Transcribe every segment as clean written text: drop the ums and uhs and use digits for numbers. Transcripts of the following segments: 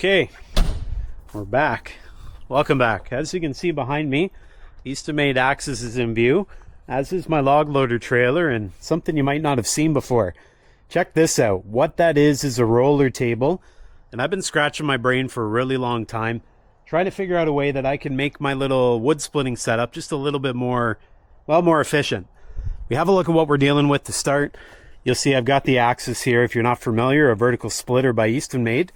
Okay, we're back. Welcome back. As you can see behind me, Eastonmade Axis is in view, as is my log loader trailer, and something you might not have seen before. Check this out. What that is a roller table, and I've been scratching my brain for a really long time, trying to figure out a way that I can make my little wood splitting setup just a little bit more, well, more efficient. We have a look at what we're dealing with to start. You'll see I've got the Axis here, if you're not familiar, a vertical splitter by Eastonmade.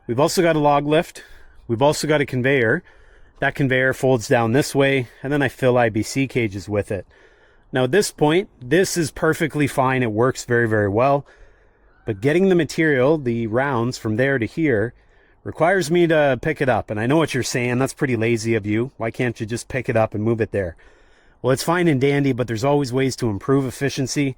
We've also got a log lift. We've also got a conveyor. That conveyor folds down this way, and then I fill IBC cages with it. Now at this point, this is perfectly fine. It works very, very well. But getting the material, the rounds, from there to here, requires me to pick it up. And I know what you're saying, that's pretty lazy of you. Why can't you just pick it up and move it there? Well, it's fine and dandy, but there's always ways to improve efficiency.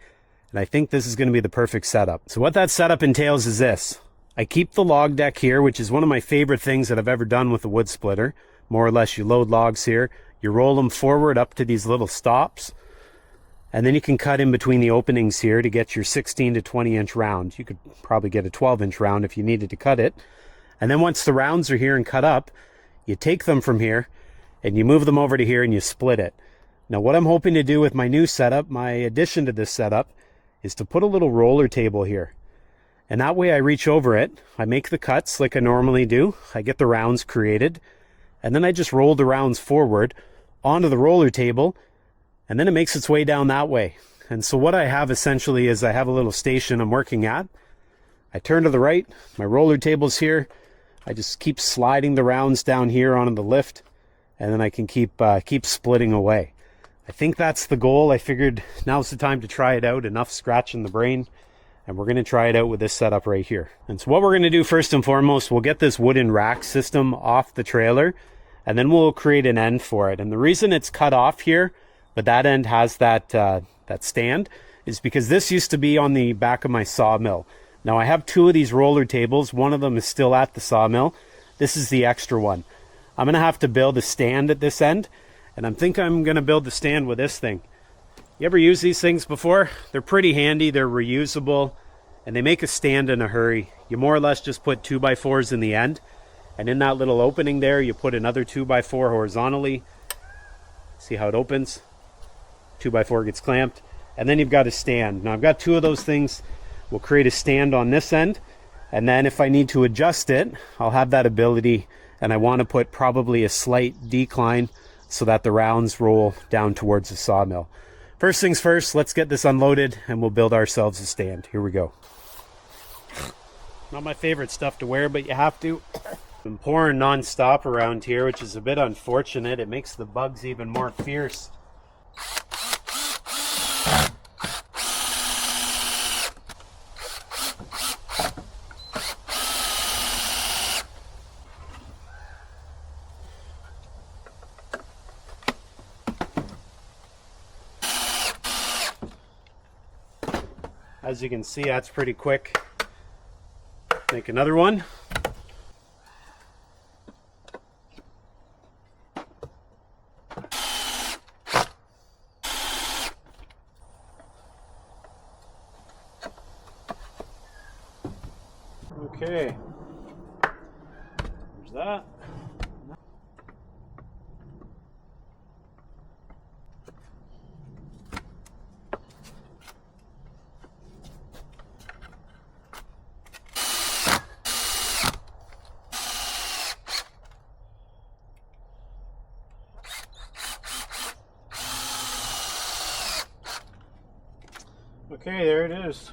And I think this is going to be the perfect setup. So what that setup entails is this. I keep the log deck here, which is one of my favorite things that I've ever done with a wood splitter. More or less, you load logs here, you roll them forward up to these little stops, and then you can cut in between the openings here to get your 16 to 20 inch round. You could probably get a 12 inch round if you needed to cut it. And then once the rounds are here and cut up, you take them from here and you move them over to here and you split it. Now what I'm hoping to do with my new setup, my addition to this setup, is to put a little roller table here. And that way I reach over it, I make the cuts like I normally do, I get the rounds created, and then I just roll the rounds forward onto the roller table, and then it makes its way down that way. And so what I have essentially is I have a little station I'm working at. I turn to the right, my roller table's here, I just keep sliding the rounds down here onto the lift, and then I can keep splitting away. I think that's the goal. I figured now's the time to try it out, enough scratching the brain. And we're going to try it out with this setup right here. And so what we're going to do first and foremost, we'll get this wooden rack system off the trailer, and then we'll create an end for it. And the reason it's cut off here, but that end has that stand, is because this used to be on the back of my sawmill. Now I have two of these roller tables. One of them is still at the sawmill. This is the extra one. I'm going to have to build a stand at this end, and I'm thinking I'm going to build the stand with this thing. You ever use these things before? They're pretty handy, they're reusable, and they make a stand in a hurry. You more or less just put 2x4s in the end, and in that little opening there, you put another 2x4 horizontally. See how it opens? 2x4 gets clamped, and then you've got a stand. Now I've got two of those things. We'll create a stand on this end, and then if I need to adjust it, I'll have that ability, and I want to put probably a slight decline so that the rounds roll down towards the sawmill. First things first, let's get this unloaded and we'll build ourselves a stand. Here we go. Not my favorite stuff to wear, but you have to. Been pouring non-stop around here, which is a bit unfortunate. It makes the bugs even more fierce. As you can see, that's pretty quick. Make another one. Okay. There's that. Okay, there it is.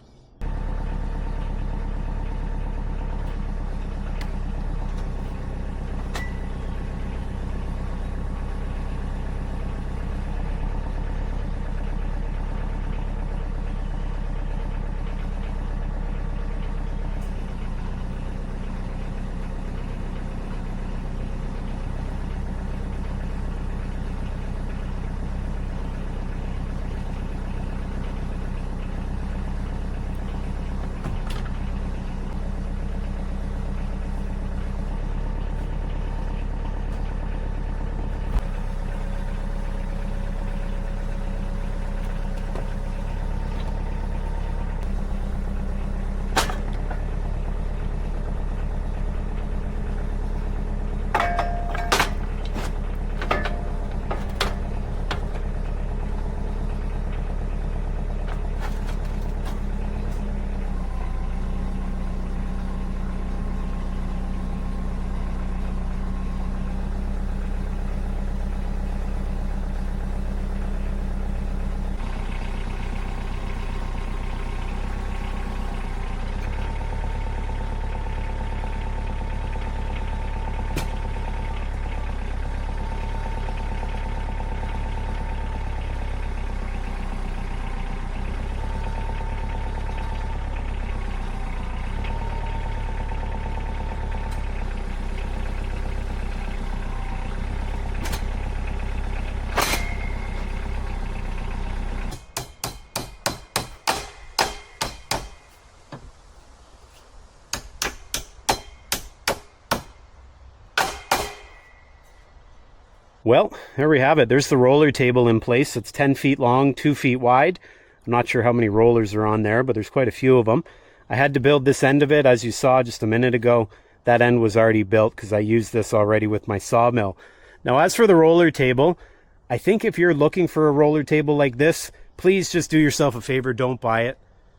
Well, there we have it. There's the roller table in place. It's 10 feet long, 2 feet wide. I'm not sure how many rollers are on there, but there's quite a few of them. I had to build this end of it, as you saw just a minute ago. That end was already built because I used this already with my sawmill. Now, as for the roller table, I think if you're looking for a roller table like this, please just do yourself a favor, don't buy it,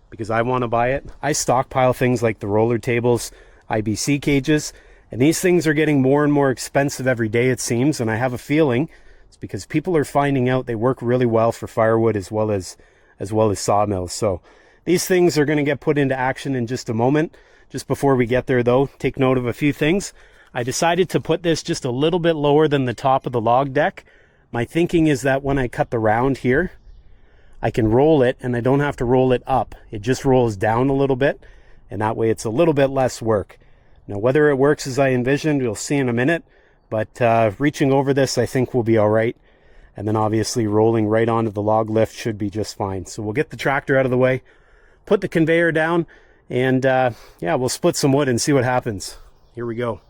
because I want to buy it. I stockpile things like the roller tables, IBC cages, and these things are getting more and more expensive every day, it seems, and I have a feeling it's because people are finding out they work really well for firewood as well as sawmills. So these things are going to get put into action in just a moment. Just before we get there, though, take note of a few things. I decided to put this just a little bit lower than the top of the log deck. My thinking is that when I cut the round here, I can roll it and I don't have to roll it up. It just rolls down a little bit, and that way it's a little bit less work. Now, whether it works as I envisioned, we'll see in a minute, but reaching over this I think will be all right. And then obviously rolling right onto the log lift should be just fine. So we'll get the tractor out of the way, put the conveyor down, and yeah, we'll split some wood and see what happens. Here we go.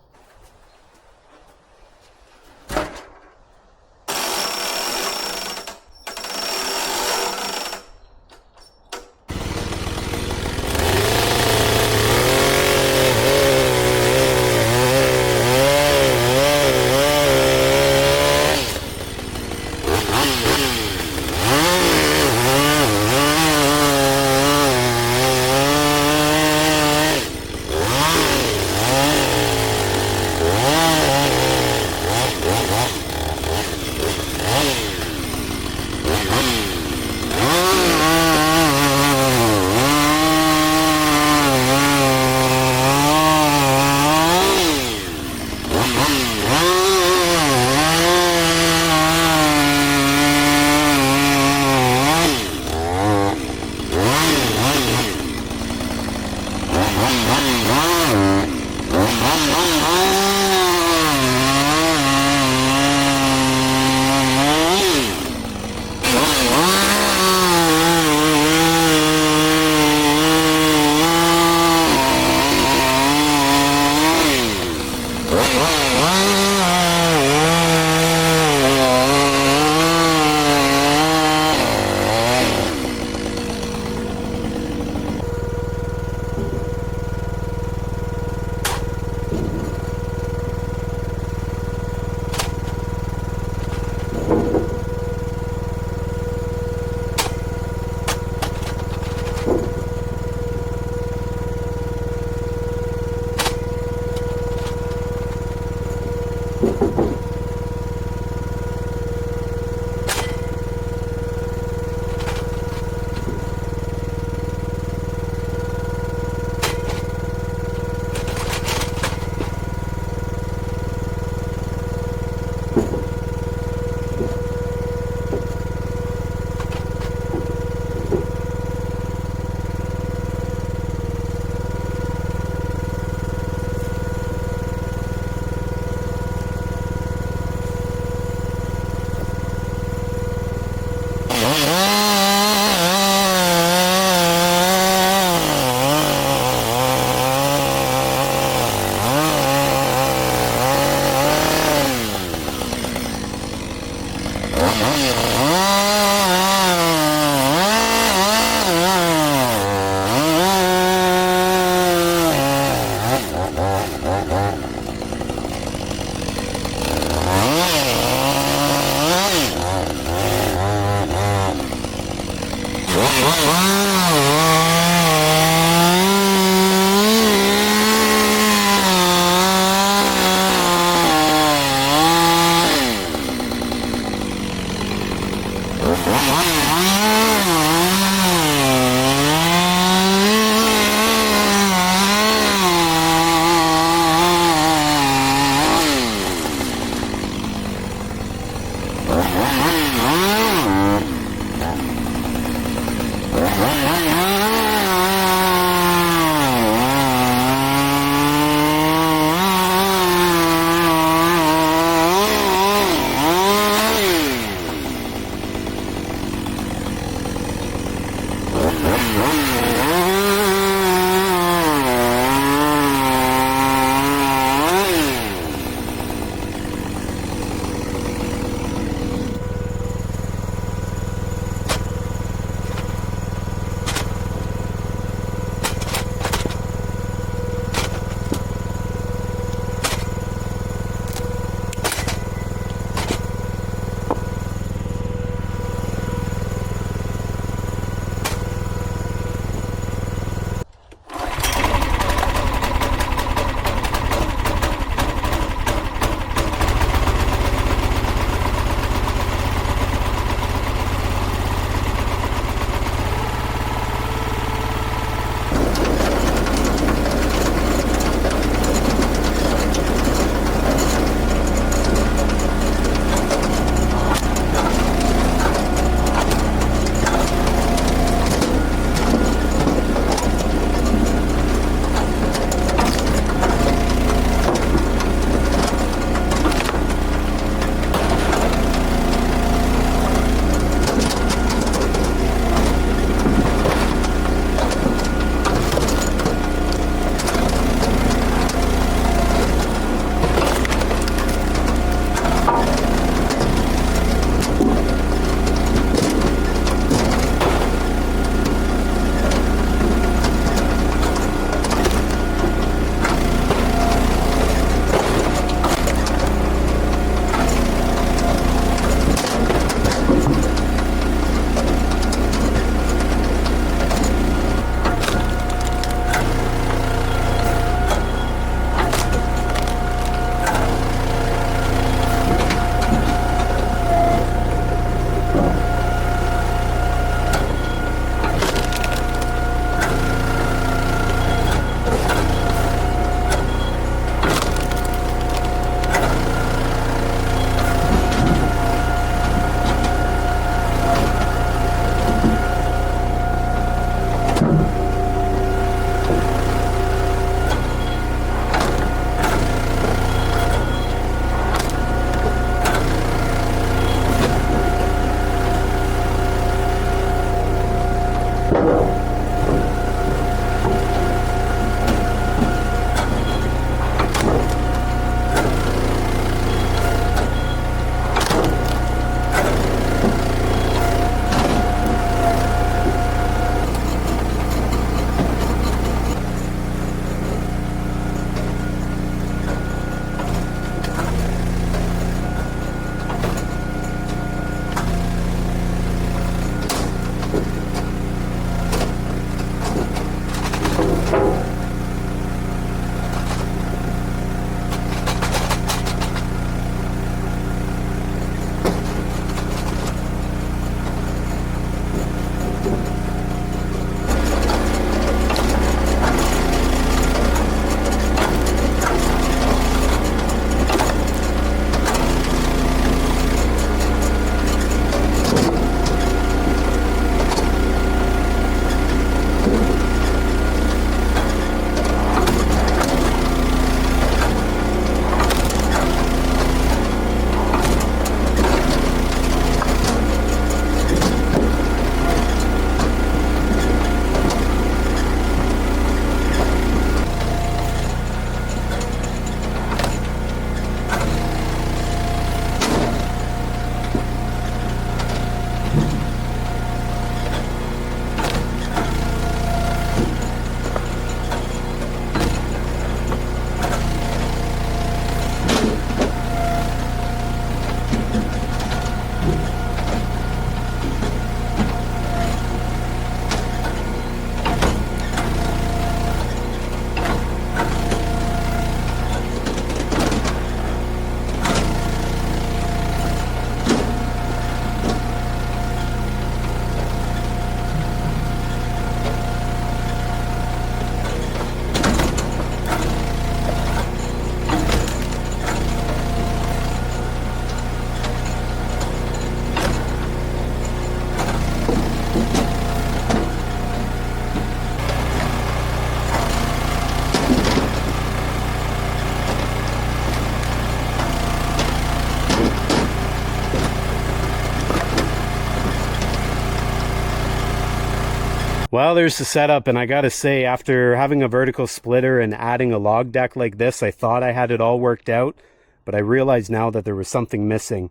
Well, there's the setup, and I gotta say, after having a vertical splitter and adding a log deck like this, I thought I had it all worked out, but I realize now that there was something missing.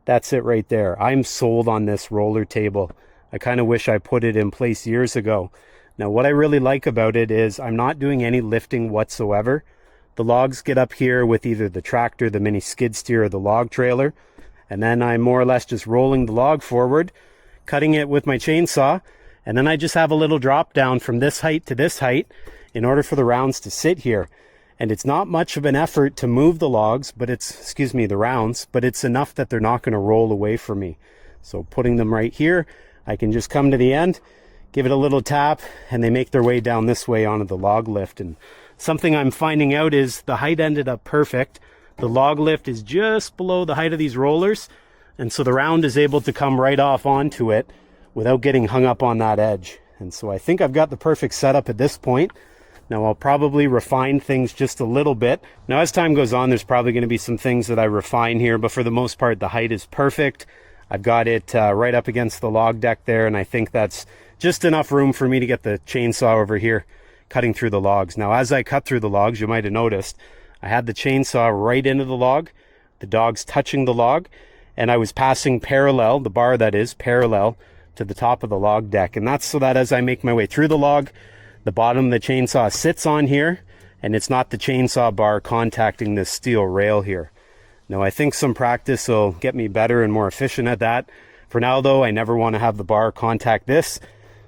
That's it right there. I'm sold on this roller table. I kind of wish I put it in place years ago. Now, what I really like about it is I'm not doing any lifting whatsoever. The logs get up here with either the tractor, the mini skid steer, or the log trailer, and then I'm more or less just rolling the log forward, cutting it with my chainsaw, and then I just have a little drop down from this height to this height in order for the rounds to sit here. And it's not much of an effort to move the logs, but the rounds, but it's enough that they're not going to roll away from me. So putting them right here, I can just come to the end, give it a little tap, and they make their way down this way onto the log lift. And something I'm finding out is the height ended up perfect. The log lift is just below the height of these rollers, and so the round is able to come right off onto it without getting hung up on that edge. And so I think I've got the perfect setup at this point. Now I'll probably refine things just a little bit. Now as time goes on, there's probably going to be some things that I refine here, but for the most part, the height is perfect. I've got it right up against the log deck there, and I think that's just enough room for me to get the chainsaw over here cutting through the logs. Now as I cut through the logs, you might have noticed, I had the chainsaw right into the log, the dog's touching the log, and I was passing parallel, the bar that is, parallel to the top of the log deck. And that's so that as I make my way through the log, the bottom of the chainsaw sits on here, and it's not the chainsaw bar contacting this steel rail here. Now I think some practice will get me better and more efficient at that. For now though, I never want to have the bar contact this,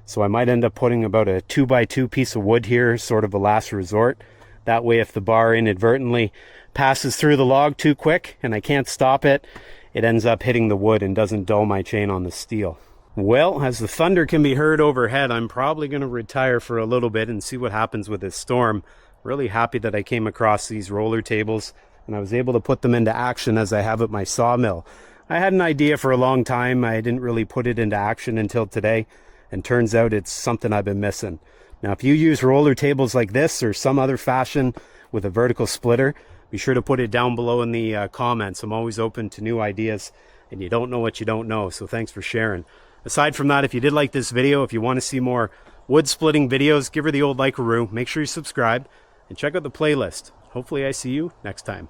so I might end up putting about a 2x2 piece of wood here, sort of a last resort. That way if the bar inadvertently passes through the log too quick and I can't stop it, it ends up hitting the wood and doesn't dull my chain on the steel. Well, as the thunder can be heard overhead, I'm probably going to retire for a little bit and see what happens with this storm. Really happy that I came across these roller tables and I was able to put them into action as I have at my sawmill. I had an idea for a long time. I didn't really put it into action until today, and turns out it's something I've been missing. Now, if you use roller tables like this or some other fashion with a vertical splitter, be sure to put it down below in the comments. I'm always open to new ideas, and you don't know what you don't know, so thanks for sharing. Aside from that, if you did like this video, if you want to see more wood splitting videos, give her the old like-a-roo. Make sure you subscribe and check out the playlist. Hopefully I see you next time.